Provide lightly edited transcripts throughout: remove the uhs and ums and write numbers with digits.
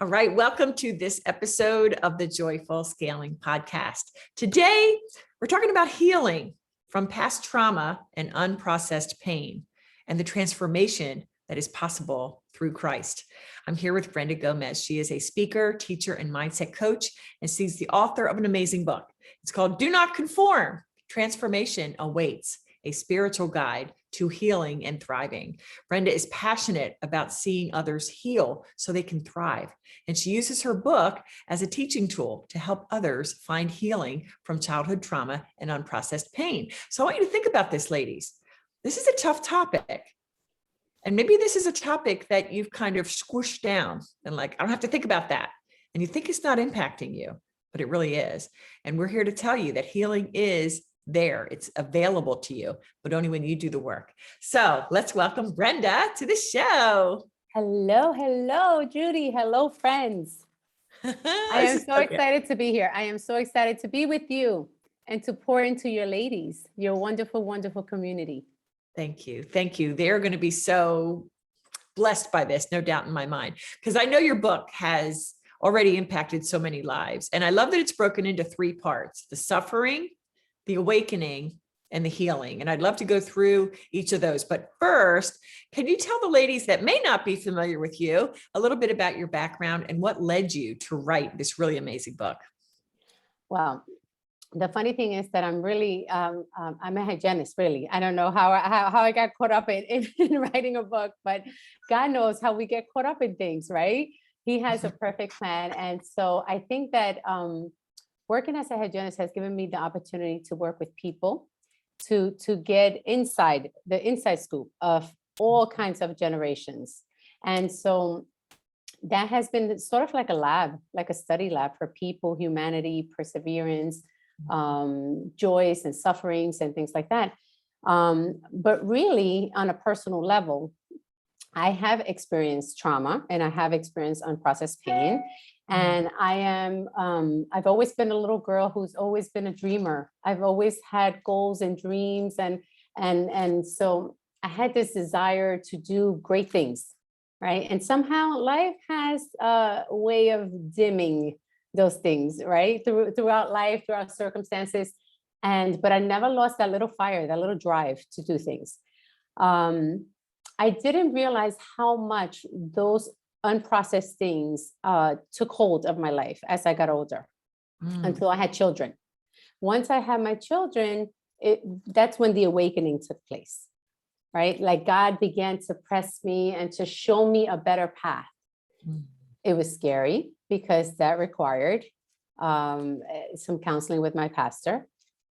All right, welcome to this episode of the Joyful Scaling Podcast. Today, we're talking about healing from past trauma and unprocessed pain and the transformation that is possible through Christ. I'm here with Brenda Gomez. She is a speaker, teacher, and mindset coach, and she's the author of an amazing book. It's called Do Not Conform, Transformation Awaits, a spiritual guide to healing and thriving. Brenda is passionate about seeing others heal so they can thrive. And she uses her book as a teaching tool to help others find healing from childhood trauma and unprocessed pain. So I want you to think about this, ladies. This is a tough topic. And maybe this is a topic that you've kind of squished down and like, I don't have to think about that. And you think it's not impacting you, but it really is. And we're here to tell you that healing is there. It's available to you, but only when you do the work. So let's welcome Brenda to the show. Hello, Judy. Hello, friends. I am so excited to be here. I am so excited to be with you and to pour into your ladies, your wonderful, wonderful community. Thank you. Thank you. They're going to be so blessed by this, no doubt in my mind, because I know your book has already impacted so many lives. And I love that it's broken into three parts: the suffering, the awakening, and the healing. And I'd love to go through each of those. But first, can you tell the ladies that may not be familiar with you a little bit about your background and what led you to write this really amazing book? Well, the funny thing is that I'm really, I'm a hygienist, really. I don't know how I got caught up in writing a book, but God knows how we get caught up in things, right? He has a perfect plan. And so I think that working as a hygienist has given me the opportunity to work with people, to get the inside scoop of all kinds of generations. And so that has been sort of like a lab, like a study lab for people, humanity, perseverance, joys and sufferings and things like that. But really, on a personal level, I have experienced trauma and I have experienced unprocessed pain. And I've always been a little girl who's always been a dreamer. I've always had goals and dreams. And so I had this desire to do great things, right? And somehow life has a way of dimming those things, right? Throughout life, throughout circumstances. But I never lost that little fire, that little drive to do things. I didn't realize how much those unprocessed things took hold of my life as I got older until I had children. Once I had my children, that's when the awakening took place, right? Like God began to press me and to show me a better path. It was scary because that required some counseling with my pastor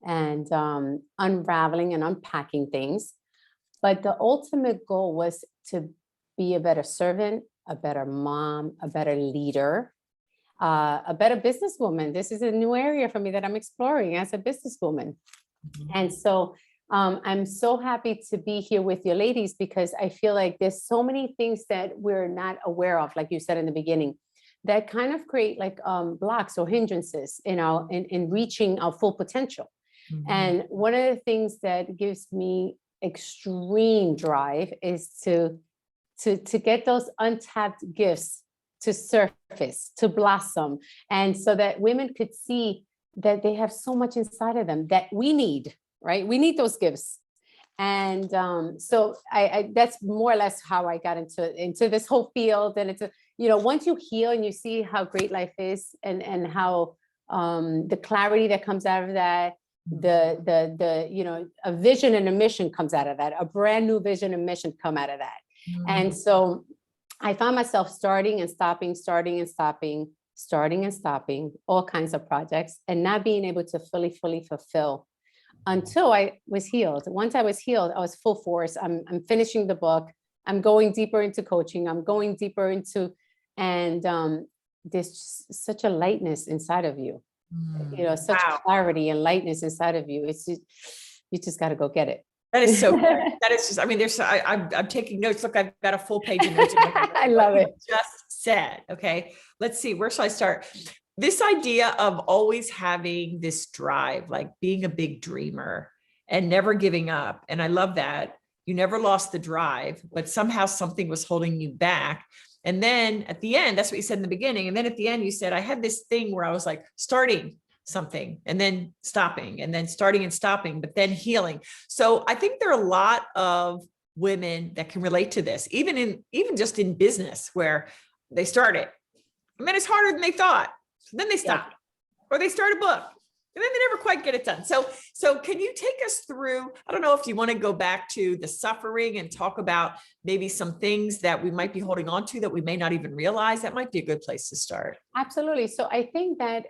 and unraveling and unpacking things. But the ultimate goal was to be a better servant, a better mom, a better leader, a better businesswoman. This is a new area for me that I'm exploring as a businesswoman. And so I'm so happy to be here with you ladies, because I feel like there's so many things that we're not aware of, like you said in the beginning, that kind of create like blocks or hindrances, in reaching our full potential. And one of the things that gives me extreme drive is to get those untapped gifts to surface, to blossom. And so that women could see that they have so much inside of them that we need, right? We need those gifts. And so I that's more or less how I got into this whole field. And it's, once you heal and you see how great life is and how the clarity that comes out of that, a vision and a mission comes out of that, a brand new vision and mission come out of that. And so I found myself starting and stopping, all kinds of projects, and not being able to fully fulfill until I was healed. Once I was healed, I was full force. I'm finishing the book. I'm going deeper into coaching. I'm going deeper into, and there's such a lightness inside of you, such clarity and lightness inside of you. It's just, you just got to go get it. That is so good. That is just, I'm taking notes. Look, I've got a full page of notes. I love it. Just said, okay, let's see, where shall I start? This idea of always having this drive, like being a big dreamer and never giving up. And I love that. You never lost the drive, but somehow something was holding you back. And then at the end, that's what you said in the beginning. And then at the end, you said, I had this thing where I was like starting something and then stopping and then starting and stopping, but then healing. So I think there are a lot of women that can relate to this, even just in business, where they start it and then it's harder than they thought. So then they stop, or they start a book and then they never quite get it done. So can you take us through, I don't know if you want to go back to the suffering and talk about maybe some things that we might be holding on to that we may not even realize. That might be a good place to start. Absolutely. So I think that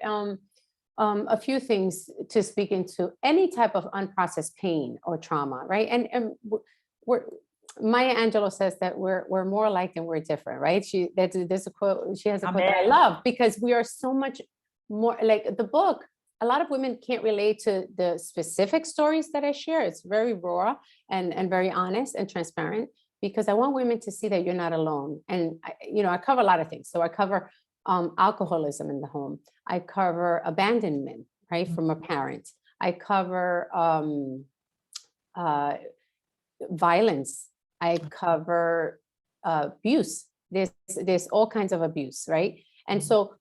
a few things to speak into any type of unprocessed pain or trauma, right? And we're Maya Angelou says that we're more alike than we're different, right? There's a quote, she has a quote that I love, because we are so much more like the book. A lot of women can't relate to the specific stories that I share. It's very raw and very honest and transparent, because I want women to see that you're not alone. And I cover a lot of things. So I cover alcoholism in the home. I cover abandonment, right, from a parent. I cover violence. I cover abuse. There's all kinds of abuse, right? And so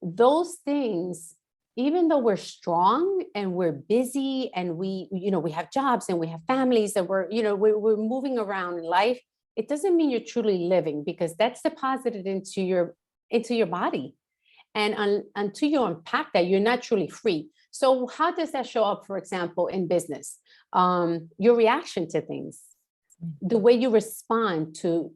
those things, even though we're strong and we're busy and we have jobs and we have families and we're moving around in life, it doesn't mean you're truly living, because that's deposited into your body. And until you unpack that, you're not truly free. So how does that show up, for example, in business? Your reaction to things, the way you respond to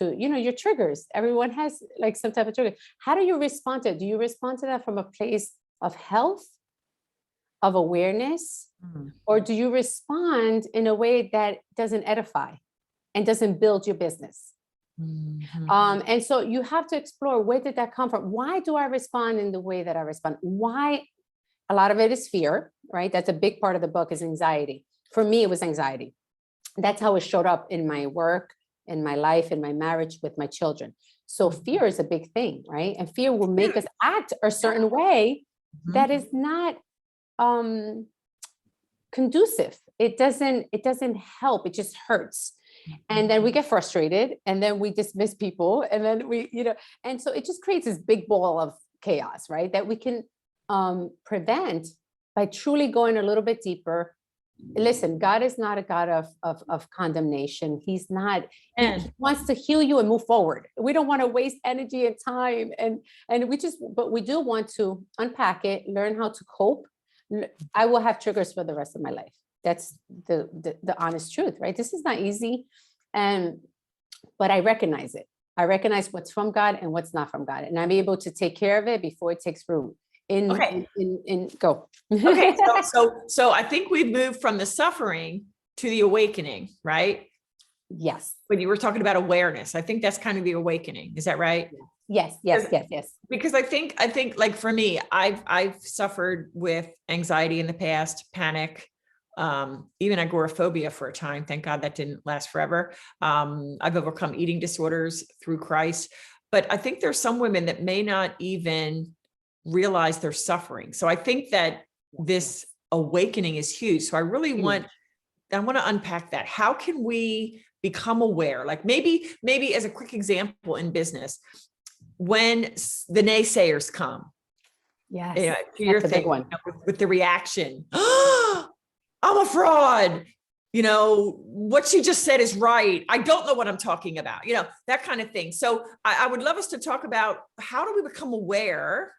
your triggers. Everyone has like some type of trigger. How do you respond to it? Do you respond to that from a place of health, of awareness, or do you respond in a way that doesn't edify and doesn't build your business? And so you have to explore, where did that come from? Why do I respond in the way that I respond? Why? A lot of it is fear, right? That's a big part of the book, is anxiety. For me, it was anxiety. That's how it showed up in my work, in my life, in my marriage, with my children. So fear is a big thing, right? And fear will make us act a certain way that is not conducive. It doesn't help. It just hurts. And then we get frustrated, and then we dismiss people, and then and so it just creates this big ball of chaos, right? That we can prevent by truly going a little bit deeper. Listen, God is not a God of condemnation. He's not. He wants to heal you and move forward. We don't want to waste energy and time, but we do want to unpack it, learn how to cope. I will have triggers for the rest of my life. That's the honest truth, right? This is not easy, but I recognize it. I recognize what's from God and what's not from God, and I'm able to take care of it before it takes root. Go. Okay, so I think we've moved from the suffering to the awakening, right? Yes. When you were talking about awareness, I think that's kind of the awakening. Is that right? Yes. Because I think like for me, I've suffered with anxiety in the past, panic, even agoraphobia for a time. Thank God that didn't last forever. I've overcome eating disorders through Christ, but I think there's some women that may not even realize they're suffering. So I think that this awakening is huge. So I really want to unpack that. How can we become aware? Like maybe as a quick example in business, when the naysayers come, yes, your that's a big one. With the reaction, I'm a fraud. What she just said is right. I don't know what I'm talking about, that kind of thing. So I would love us to talk about, how do we become aware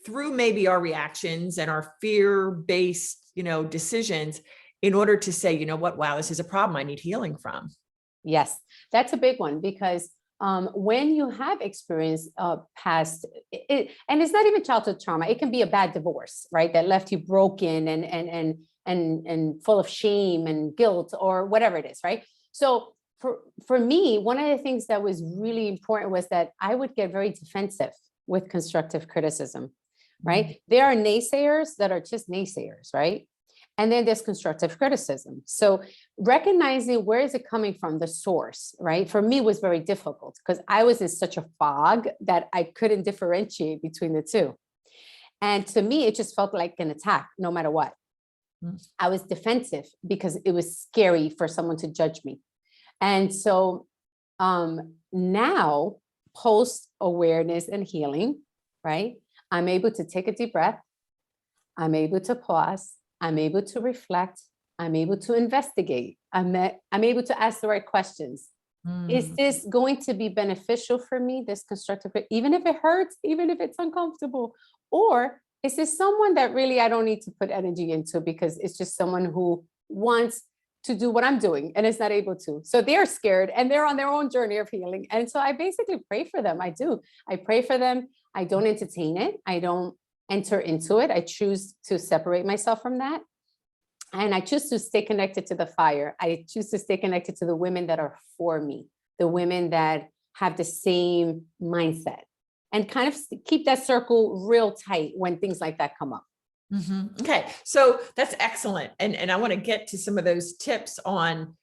through maybe our reactions and our fear-based, decisions, in order to say, you know what, wow, this is a problem I need healing from. Yes, that's a big one, because when you have experienced past, and it's not even childhood trauma, it can be a bad divorce, right? That left you broken and full of shame and guilt, or whatever it is, right? So for me, one of the things that was really important was that I would get very defensive with constructive criticism, right? There are naysayers that are just naysayers, right? And then there's constructive criticism. So recognizing where is it coming from, the source, right? For me was very difficult, because I was in such a fog that I couldn't differentiate between the two. And to me, it just felt like an attack, no matter what. I was defensive because it was scary for someone to judge me. And so now post-awareness and healing, right? I'm able to take a deep breath. I'm able to pause. I'm able to reflect. I'm able to investigate. I'm able to ask the right questions. Is this going to be beneficial for me, this constructive, even if it hurts, even if it's uncomfortable? Or is this someone that really I don't need to put energy into because it's just someone who wants to do what I'm doing and is not able to? So they're scared and they're on their own journey of healing. And so I basically pray for them. I do. I pray for them. I don't entertain it. I don't enter into it. I choose to separate myself from that. And I choose to stay connected to the fire. I choose to stay connected to the women that are for me, the women that have the same mindset, and kind of keep that circle real tight when things like that come up. Okay. So that's excellent. And I want to get to some of those tips on,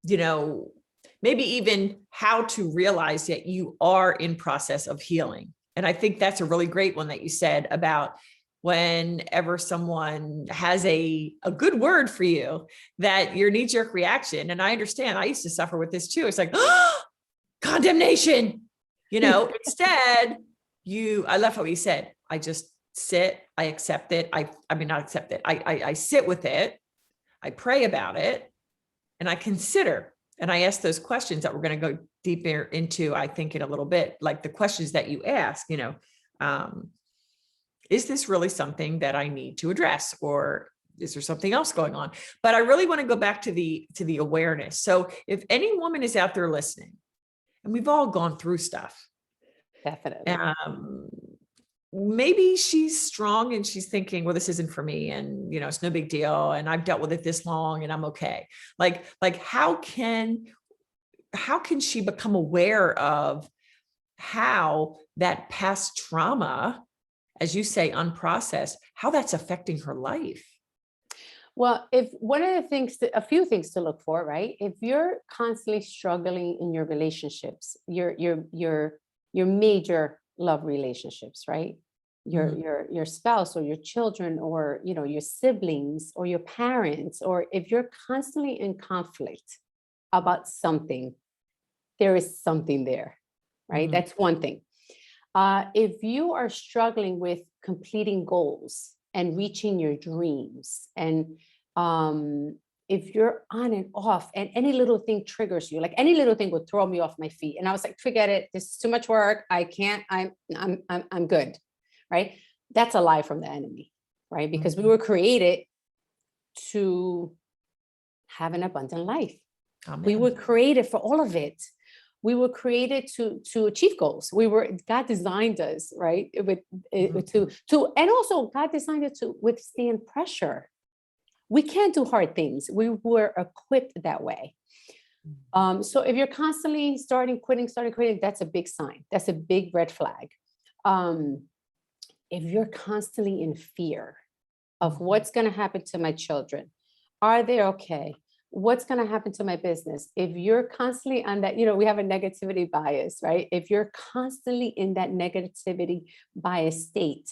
maybe even how to realize that you are in process of healing. And I think that's a really great one that you said about whenever someone has a good word for you, that your knee-jerk reaction. And I understand, I used to suffer with this too. It's like, condemnation, instead I left what you said. I just sit, I accept it. I mean, not accept it. I sit with it. I pray about it and I consider, and I ask those questions that we're going to go deeper into, I think, in a little bit, like the questions that you ask, is this really something that I need to address, or is there something else going on? But I really want to go back to the awareness. So if any woman is out there listening, and we've all gone through stuff, Definitely. Maybe she's strong and she's thinking, well, this isn't for me, and it's no big deal, and I've dealt with it this long and I'm okay. Like how can she become aware of how that past trauma, as you say, unprocessed, how that's affecting her life? Well, if one of the things, a few things to look for, right? If you're constantly struggling in your relationships, your major love relationships, right? Your spouse or your children, or your siblings or your parents, or if you're constantly in conflict about something, there is something there, right? That's one thing. If you are struggling with completing goals and reaching your dreams, and if you're on and off and any little thing triggers you, like any little thing would throw me off my feet, and I was like, forget it, this is too much work, I can't, I'm good, right? That's a lie from the enemy, right? Because we were created to have an abundant life. Amen. We were created for all of it. We were created to achieve goals. God designed us, right? And also God designed us to withstand pressure. We can't do hard things. We were equipped that way. So if you're constantly starting, quitting, that's a big sign. That's a big red flag. If you're constantly in fear of what's going to happen to my children, are they okay? What's going to happen to my business? If you're constantly on that, we have a negativity bias, right? If you're constantly in that negativity bias state,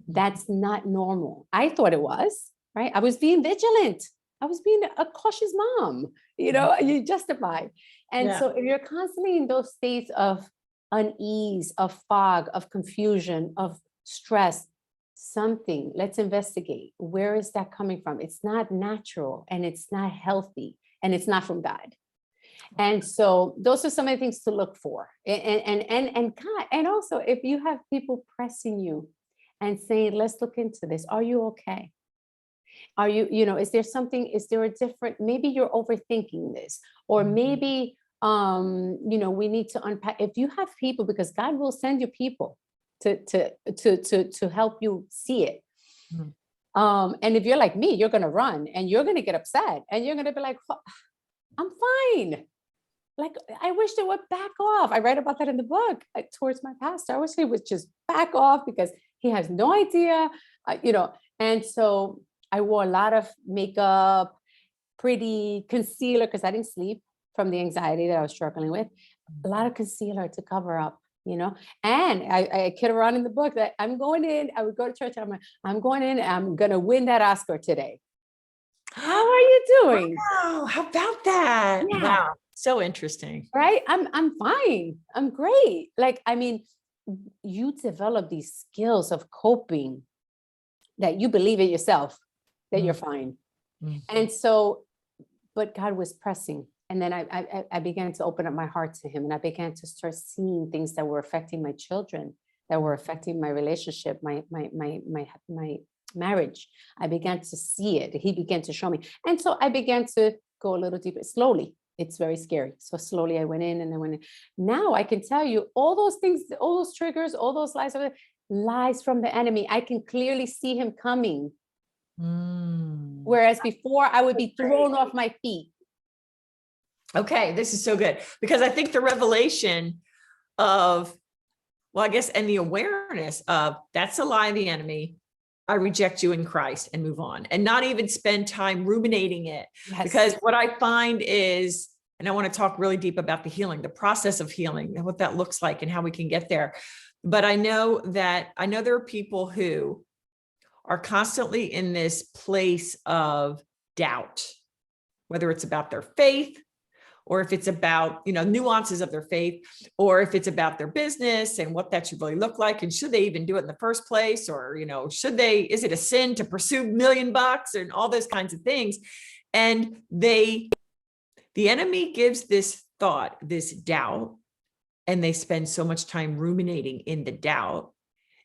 that's not normal. I thought it was, right? I was being vigilant. I was being a cautious mom, you justify. And so if you're constantly in those states of unease, of fog, of confusion, of stress, let's investigate. Where is that coming from? It's not natural, and it's not healthy, and it's not from God. And so those are some of the things to look for. And also, if you have people pressing you and saying, let's look into this. Are you okay? Are you, is there a different, maybe you're overthinking this, or maybe, we need to unpack. If you have people, because God will send you people to help you see it. And if you're like me, you're going to run and you're going to get upset and you're going to be like, I'm fine. Like, I wish they would back off. I write about that in the book towards my pastor. I wish he would just back off because he has no idea, and so I wore a lot of makeup, pretty concealer, because I didn't sleep from the anxiety that I was struggling with, a lot of concealer to cover up. And I kid around in the book that I'm going in, I would go to church, and I'm going in, and I'm going to win that Oscar today. How are you doing? Wow, how about that? Yeah. Wow. So interesting. right? I'm fine. I'm great. Like, I mean, you develop these skills of coping that you believe it yourself, that you're fine. Mm. And so, but God was pressing. And then I began to open up my heart to him, and I began to start seeing things that were affecting my children, that were affecting my relationship, my marriage. I began to see it. He began to show me. And so I began to go a little deeper slowly. It's very scary. So slowly I went in and I went in. Now I can tell you all those things, all those triggers, all those lies from the enemy. I can clearly see him coming. Mm. Whereas before I would be thrown off my feet. Okay, this is so good, because I think the revelation of, well, I guess, and the awareness of that's a lie of the enemy. I reject you in Christ and move on, and not even spend time ruminating it. Yes. Because what I find is, and I want to talk really deep about the healing, the process of healing and what that looks like and how we can get there. But I know there are people who are constantly in this place of doubt, whether it's about their faith, or if it's about, nuances of their faith, or if it's about their business and what that should really look like. And should they even do it in the first place? Or, is it a sin to pursue $1 million and all those kinds of things? And the enemy gives this thought, this doubt, and they spend so much time ruminating in the doubt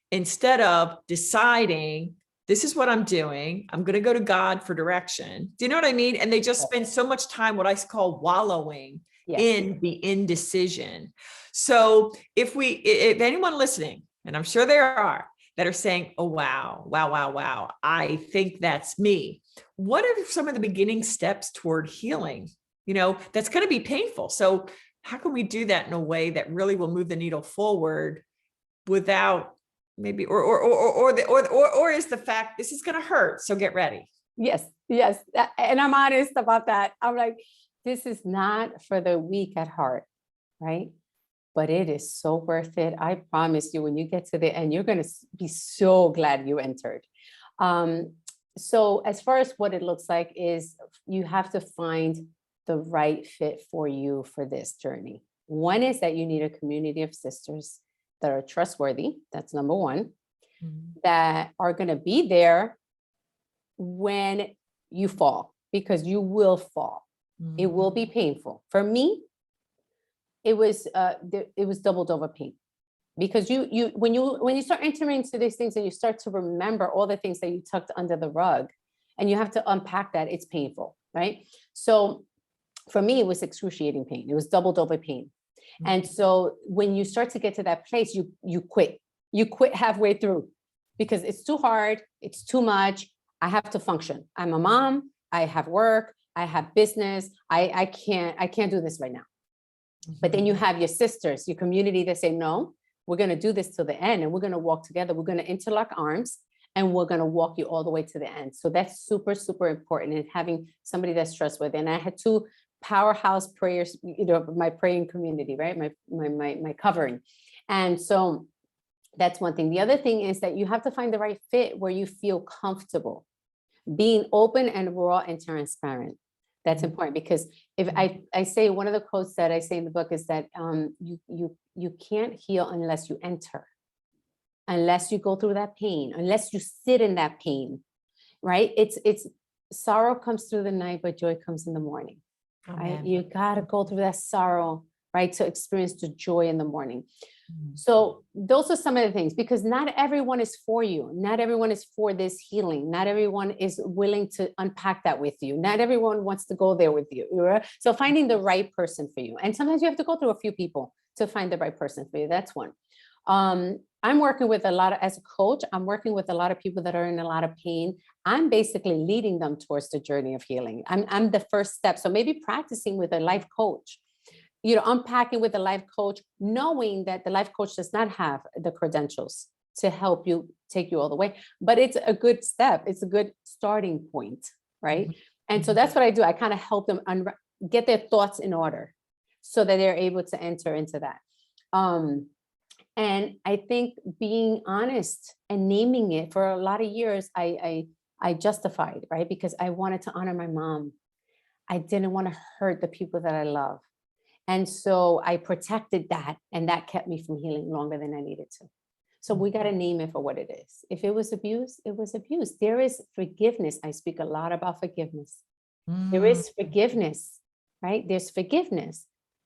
instead of deciding, this is what I'm doing. I'm going to go to God for direction. Do you know what I mean? And they just spend so much time, what I call wallowing in the indecision. So if anyone listening, and I'm sure there are, that are saying, oh, wow, I think that's me. What are some of the beginning steps toward healing? That's going to be painful. So how can we do that in a way that really will move the needle forward without maybe, or is the fact this is going to hurt, so get ready? Yes. And I'm honest about that. I'm like, this is not for the weak at heart, right? But it is so worth it. I promise you, when you get to the end, you're going to be so glad you entered. So as far as what it looks like is, you have to find the right fit for you for this journey. One is that you need a community of sisters that are trustworthy. That's number one. That are going to be there when you fall, because you will fall. It will be painful. For me, it was doubled over pain, because when you start entering into these things and you start to remember all the things that you tucked under the rug, and you have to unpack that, it's painful, right? So for me, it was excruciating pain. It was doubled over pain. And so when you start to get to that place, you quit. You quit halfway through, because it's too hard. It's too much. I have to function. I'm a mom. I have work. I have business. I can't do this right now. But then you have your sisters, your community that say, no, we're going to do this till the end, and we're going to walk together. We're going to interlock arms, and we're going to walk you all the way to the end. So that's super, super important, and having somebody that's trustworthy. And I had two powerhouse prayers, my praying community, right? My covering. And so that's one thing. The other thing is that you have to find the right fit where you feel comfortable being open and raw and transparent. That's important, because if I say, one of the quotes that I say in the book is that you can't heal unless you enter, unless you go through that pain, unless you sit in that pain, right? It's sorrow comes through the night, but joy comes in the morning. Right? You got to go through that sorrow, right, to experience the joy in the morning. So those are some of the things, because not everyone is for you. Not everyone is for this healing. Not everyone is willing to unpack that with you. Not everyone wants to go there with you. Right? So finding the right person for you. And sometimes you have to go through a few people to find the right person for you. That's one. I'm working with as a coach, I'm working with a lot of people that are in a lot of pain. I'm basically leading them towards the journey of healing. I'm the first step. So maybe practicing with a life coach, unpacking with a life coach, knowing that the life coach does not have the credentials to help you take you all the way, but it's a good step. It's a good starting point, right? And so that's what I do. I kind of help them get their thoughts in order so that they're able to enter into that. And I think being honest and naming it, for a lot of years, I justified, right? Because I wanted to honor my mom. I didn't want to hurt the people that I love. And so I protected that, and that kept me from healing longer than I needed to. So we got to name it for what it is. If it was abuse, it was abuse. There is forgiveness. I speak a lot about forgiveness. There is forgiveness, right? There's forgiveness,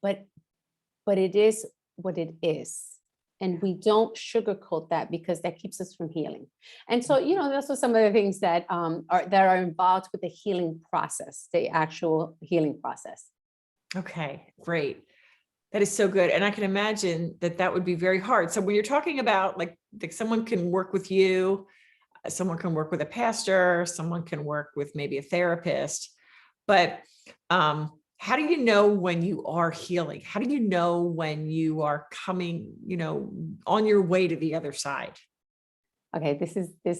but it is what it is. And we don't sugarcoat that, because that keeps us from healing. And so, those are some of the things that are involved with the healing process, the actual healing process. Okay, great. That is so good. And I can imagine that would be very hard. So when you're talking about like someone can work with you, someone can work with a pastor, someone can work with maybe a therapist, but how do you know when you are healing? How do you know when you are coming, on your way to the other side? Okay, this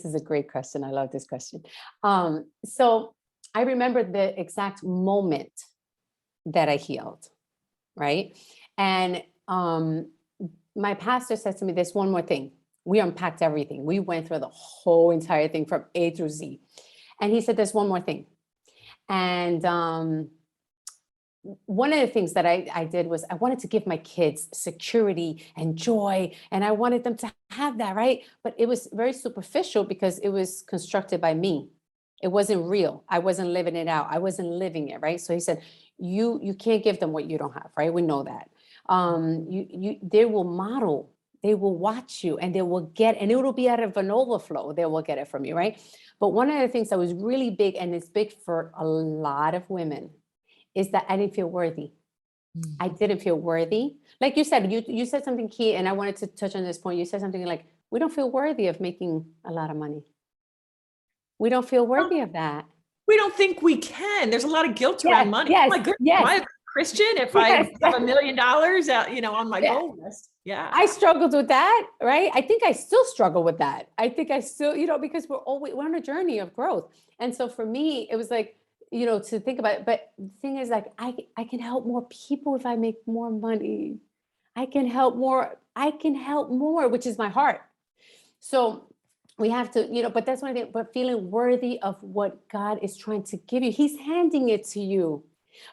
is a great question. I love this question. So I remember the exact moment that I healed, right? And my pastor said to me, "There's one more thing." We unpacked everything. We went through the whole entire thing from A through Z. And he said, "There's one more thing." And one of the things that I did was I wanted to give my kids security and joy, and I wanted them to have that, right? But it was very superficial because it was constructed by me. It wasn't real. I wasn't living it out. I wasn't living it, right? So he said, you can't give them what you don't have, right? We know that. They will model, they will watch you, and they will get, and it will be out of an overflow. They will get it from you, right? But one of the things that was really big, and it's big for a lot of women, is that I didn't feel worthy. I didn't feel worthy. Like you said, you said something key, and I wanted to touch on this point. You said something like, we don't feel worthy of making a lot of money. We don't feel worthy of that. We don't think we can. There's a lot of guilt around money. Yes, Oh my goodness, yes. am I a Christian if Yes. I have $1 million on my goal list? Yeah. I struggled with that, right? I think I still struggle with that. I think I still, because we're on a journey of growth. And so for me, it was like, to think about it. But the thing is, like, I can help more people if I make more money. I can help more, which is my heart. So we have to, but that's one thing, but feeling worthy of what God is trying to give you. He's handing it to you,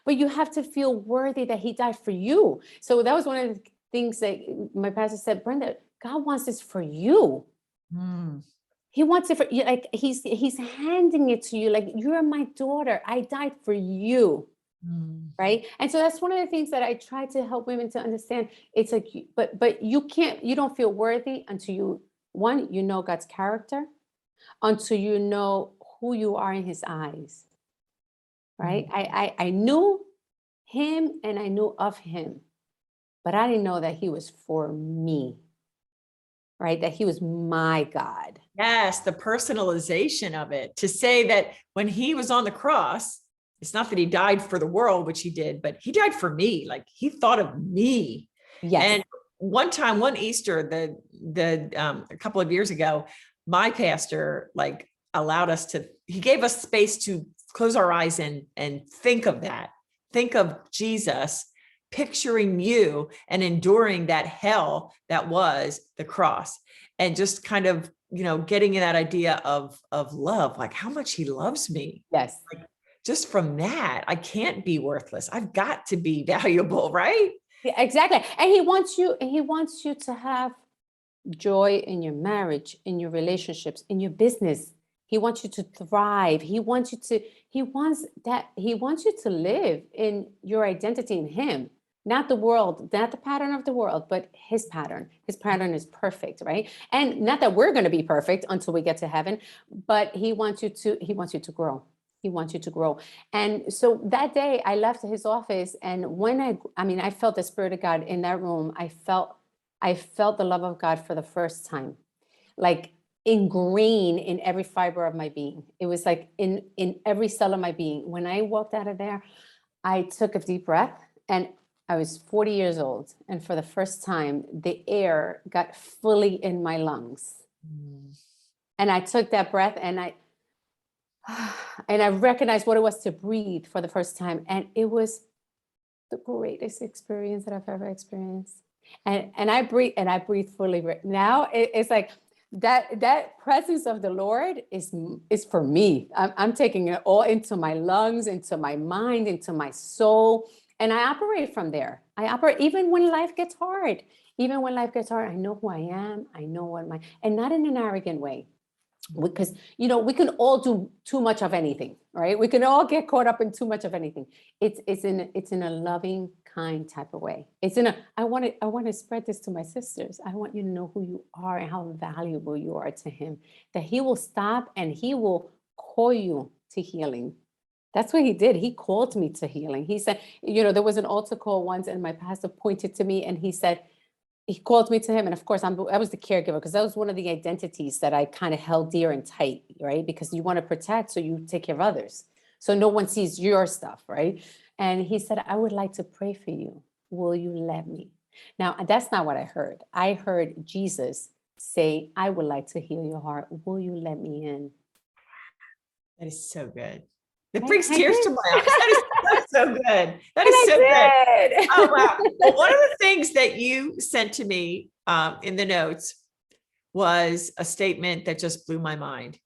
but you have to feel worthy that he died for you. So that was one of the things that my pastor said, "Brenda, God wants this for you." He wants it for you. Like he's handing it to you. Like, you're my daughter. I died for you. Right. And so that's one of the things that I try to help women to understand. It's like, but you don't feel worthy until you know God's character, until you know who you are in his eyes. Right. I knew him and I knew of him, but I didn't know that he was for me. Right. That he was my God. Yes. The personalization of it, to say that when he was on the cross, it's not that he died for the world, which he did, but he died for me. Like, he thought of me. Yes. And one Easter, a couple of years ago, my pastor allowed us he gave us space to close our eyes and think of that. Think of Jesus picturing you and enduring that hell that was the cross, and just kind of, getting that idea of love, like how much he loves me. Yes. Like, just from that, I can't be worthless. I've got to be valuable, right? Yeah, exactly. And he wants you to have joy in your marriage, in your relationships, in your business. He wants you to thrive. He wants you to live in your identity in him, not the world, not the pattern of the world, but his pattern. His pattern is perfect, right? And not that we're going to be perfect until we get to heaven, but he wants you to grow. He wants you to grow. And so that day I left his office, and when I felt the Spirit of God in that room. I felt the love of God for the first time, like ingrained in every fiber of my being. It was like in every cell of my being. When I walked out of there, I took a deep breath, and I was 40 years old. And for the first time, the air got fully in my lungs. And I took that breath, and I recognized what it was to breathe for the first time. And it was the greatest experience that I've ever experienced. And I breathe fully. Now it's like that presence of the Lord is for me. I'm taking it all into my lungs, into my mind, into my soul. And I operate from there. I operate even when life gets hard. Even when life gets hard, I know who I am. I know what and not in an arrogant way. Because, we can all do too much of anything, right? We can all get caught up in too much of anything. It's in a loving, kind type of way. I want to spread this to my sisters. I want you to know who you are and how valuable you are to him, that he will stop and he will call you to healing. That's what he did. He called me to healing. He said, there was an altar call once and my pastor pointed to me and he called me to him. And of course, I was the caregiver, because that was one of the identities that I kind of held dear and tight, right? Because you want to protect, so you take care of others. So no one sees your stuff, right? And he said, I would like to pray for you. Will you let me? Now, that's not what I heard. I heard Jesus say, I would like to heal your heart. Will you let me in? That is so good. It brings tears to my eyes. That is so good. That is so good. Oh, wow. Well, one of the things that you sent to me in the notes was a statement that just blew my mind.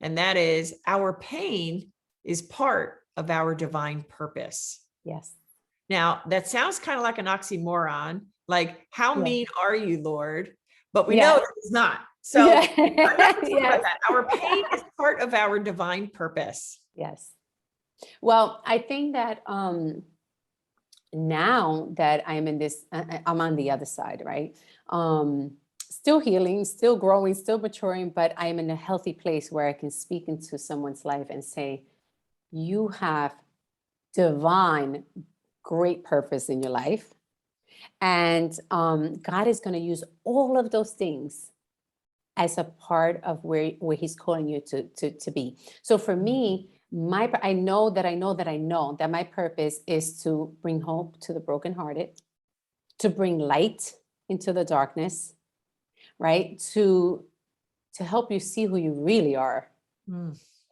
And that is, our pain is part of our divine purpose. Yes. Now, that sounds kind of like an oxymoron. Like, how mean are you, Lord? But we know that it's not. So yes. Our pain is part of our divine purpose. Yes. Well, I think that now that I'm in this, I'm on the other side, right? Still healing, still growing, still maturing, but I'm in a healthy place where I can speak into someone's life and say, you have divine, great purpose in your life. And God is going to use all of those things as a part of where he's calling you to be. So for me, I know that my purpose is to bring hope to the brokenhearted, to bring light into the darkness, right? To help you see who you really are,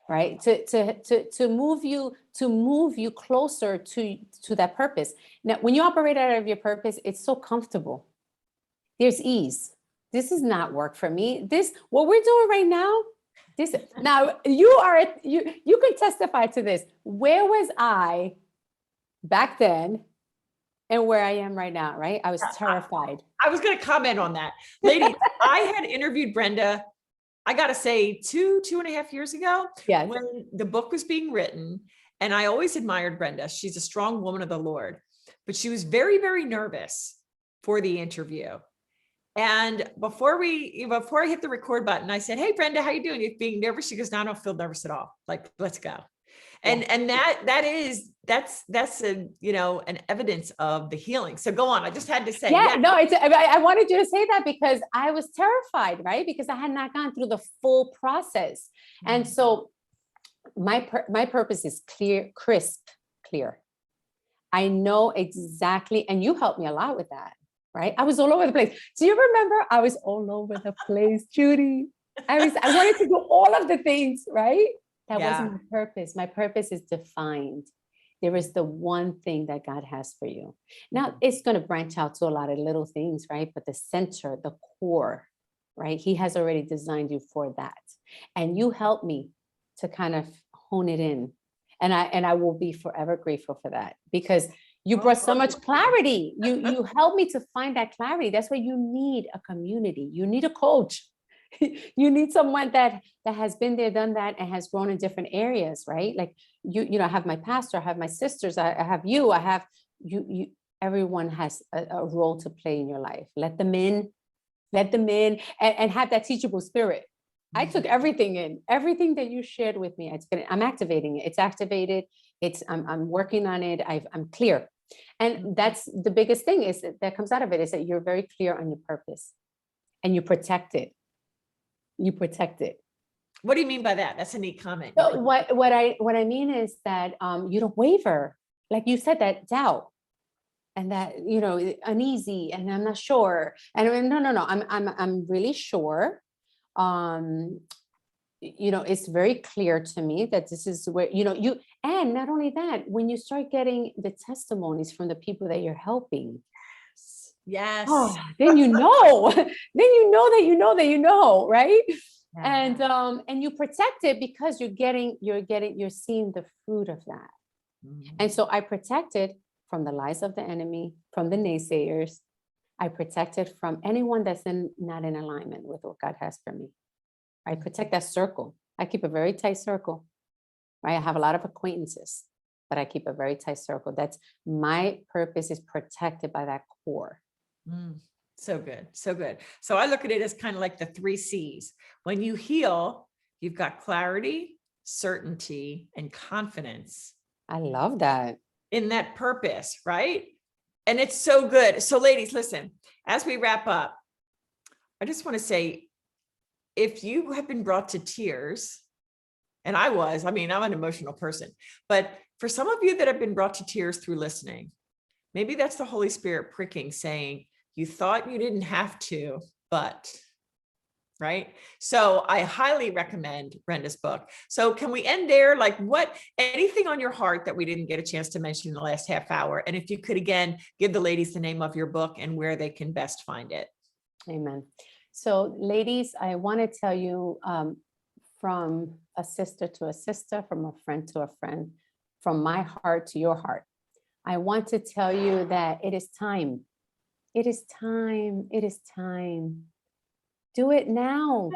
right? To move you closer to that purpose. Now, when you operate out of your purpose, it's so comfortable. There's ease. This is not work for me. What we're doing right now. Now you can testify to this. Where was I back then and where I am right now, right? I was terrified. I was going to comment on that. Ladies, I had interviewed Brenda, I got to say 2.5 years ago, yes. when the book was being written. And I always admired Brenda. She's a strong woman of the Lord, but she was very, very nervous for the interview. And before I hit the record button, I said, hey, Brenda, how you doing? You're being nervous? She goes, no, I don't feel nervous at all. Like, let's go. And that's an evidence of the healing. So go on. I just had to say. Yeah, no, I wanted you to say that because I was terrified, right? Because I had not gone through the full process. And so my purpose is clear. I know exactly, and you helped me a lot with that. Right? I was all over the place. Do you remember? I was all over the place, Judy. I wanted to do all of the things, right? That wasn't my purpose. My purpose is defined. There is the one thing that God has for you. Now, it's going to branch out to a lot of little things, right? But the center, the core, right? He has already designed you for that. And you helped me to kind of hone it in. And I will be forever grateful for that, because you brought so much clarity. You helped me to find that clarity. That's why you need a community. You need a coach. You need someone that has been there, done that, and has grown in different areas, right? Like I have my pastor, I have my sisters, I have you, I have you. Everyone has a role to play in your life. Let them in, and have that teachable spirit. I took everything in, everything that you shared with me. I'm activating it. It's activated. I'm working on it. I'm clear. And that's the biggest thing that comes out of it, is that you're very clear on your purpose and you protect it. What do you mean by that? That's a neat comment. So what I mean is that you don't waver. Like you said, that doubt and that, uneasy, and I'm not sure. And no, I'm really sure. It's very clear to me that this is where, and not only that, when you start getting the testimonies from the people that you're helping. Yes. Oh, then you know that right? Yeah. And you protect it because you're seeing the fruit of that. And so I protect it from the lies of the enemy, from the naysayers. I protect it from anyone that's not in alignment with what God has for me. I protect that circle. I keep a very tight circle, right? I have a lot of acquaintances, but I keep a very tight circle. That's my purpose is protected by that core. So good. So good. So I look at it as kind of like the 3 C's. When you heal, you've got clarity, certainty, and confidence. I love that. In that purpose, right? And it's so good. So ladies, listen, as we wrap up, I just want to say, if you have been brought to tears, and I'm an emotional person, but for some of you that have been brought to tears through listening, maybe that's the Holy Spirit pricking, saying, you thought you didn't have to, but, right? So I highly recommend Brenda's book. So can we end there? Like anything on your heart that we didn't get a chance to mention in the last half hour? And if you could, again, give the ladies the name of your book and where they can best find it. Amen. So ladies, I want to tell you from a sister to a sister, from a friend to a friend, from my heart to your heart. I want to tell you that it is time. It is time. It is time. Do it now.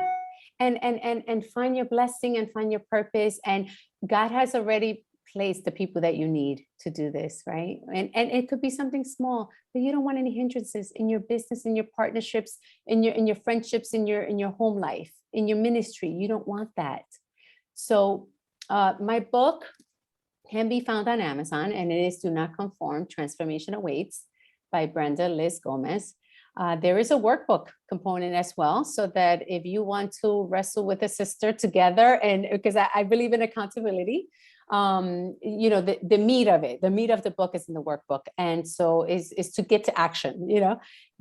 And find your blessing and find your purpose. And God has already placed the people that you need to do this, right? And it could be something small, but you don't want any hindrances in your business, in your partnerships, in your friendships, in your home life, in your ministry. You don't want that. So my book can be found on Amazon, and it is Do Not Conform, Transformation Awaits by Brenda Gomez. There is a workbook component as well, so that if you want to wrestle with a sister together, and because I believe in accountability, the meat of the book is in the workbook. And so is to get to action.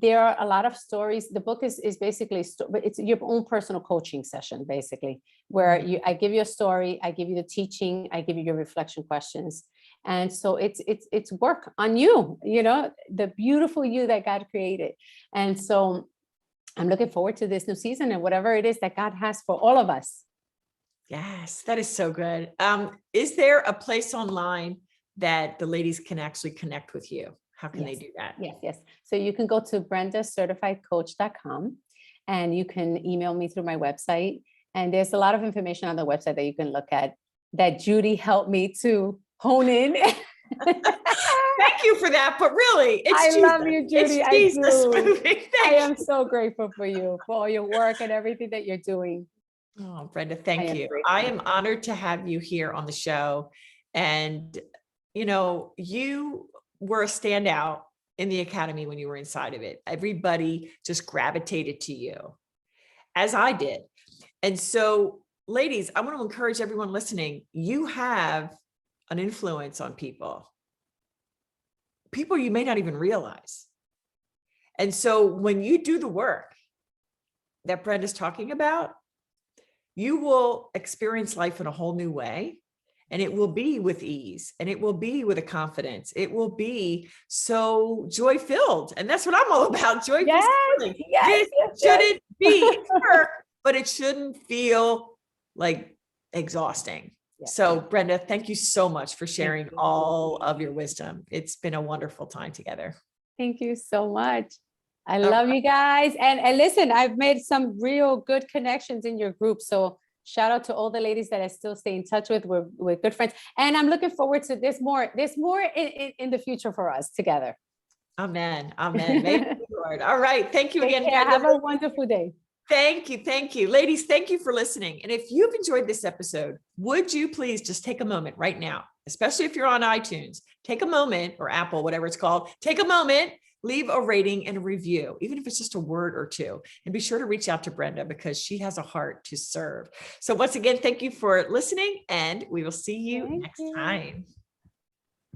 There are a lot of stories. The book is basically, it's your own personal coaching session, basically, where I give you a story, I give you the teaching, I give you your reflection questions. And so it's work on you, the beautiful you that God created. And so I'm looking forward to this new season and whatever it is that God has for all of us. Yes, that is so good. Is there a place online that the ladies can actually connect with you? How can they do that? Yes. So you can go to brendacertifiedcoach.com and you can email me through my website. And there's a lot of information on the website that you can look at that Judy helped me to hone in. Thank you for that. But really, I love you, Judy. It's Jesus. I am so grateful for you, for all your work and everything that you're doing. Oh, Brenda, thank you. I am honored to have you here on the show. And, you were a standout in the academy when you were inside of it. Everybody just gravitated to you, as I did. And so, ladies, I want to encourage everyone listening. You have an influence on people you may not even realize. And so when you do the work that Brenda's talking about, you will experience life in a whole new way, and it will be with ease, and it will be with a confidence. It will be so joy-filled. And that's what I'm all about, joy-filled. This shouldn't be work, but it shouldn't feel like exhausting. Yes. So Brenda, thank you so much for sharing all of your wisdom. It's been a wonderful time together. Thank you so much. I love you guys. And listen, I've made some real good connections in your group. So shout out to all the ladies that I still stay in touch with. We're good friends. And I'm looking forward to there's more in the future for us together. Amen. Amen. Maybe, Lord. All right. Thank you again. Have a wonderful day. Thank you. Thank you. Ladies, thank you for listening. And if you've enjoyed this episode, would you please just take a moment right now, especially if you're on iTunes, take a moment, or Apple, whatever it's called, take a moment, leave a rating and a review, even if it's just a word or two, and be sure to reach out to Brenda because she has a heart to serve. So once again, thank you for listening, and we will see you next time.